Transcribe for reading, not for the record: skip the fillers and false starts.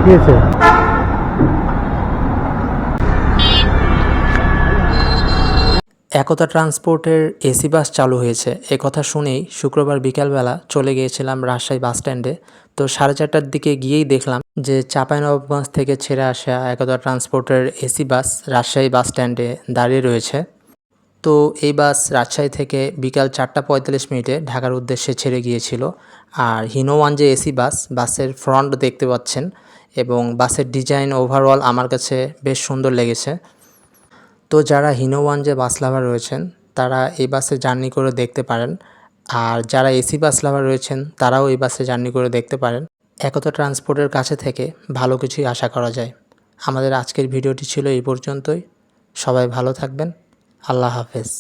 কি হয়েছে? একতা ট্রান্সপোর্টের AC bus চালু হয়েছে এ কথা শুনেই শুক্রবার বিকালবেলা চলে গিয়েছিলাম রাজশাহী বাস স্ট্যান্ডে। তো 4:30টার দিকে গিয়েই দেখলাম যে চাঁপাইনবাবগঞ্জ থেকে ছেড়ে আসা একতা ট্রান্সপোর্টের এসি বাস রাজশাহী বাস স্ট্যান্ডে দাঁড়িয়ে রয়েছে। তো এই বাস রাজশাহী থেকে বিকাল 4:45 ঢাকার উদ্দেশ্যে ছেড়ে গিয়েছিল। আর হিনো ওয়ান যে এসি বাস, বাসের ফ্রন্ট দেখতে পাচ্ছেন এবং বাসের ডিজাইন ওভারঅল আমার কাছে বেশ সুন্দর লেগেছে। তো যারা হিনো ওয়ান যে বাস লাভার রয়েছেন তারা এই বাসে জার্নি করে দেখতে পারেন। আর যারা এসি বাস লাভার রয়েছেন তারাও এই বাসে জার্নি করে দেখতে পারেন। একতা ট্রান্সপোর্টের কাছে থেকে ভালো কিছুই আশা করা যায়। আমাদের আজকের ভিডিওটি ছিল এই পর্যন্তই। সবাই ভালো থাকবেন। আল্লাহ হাফেজ।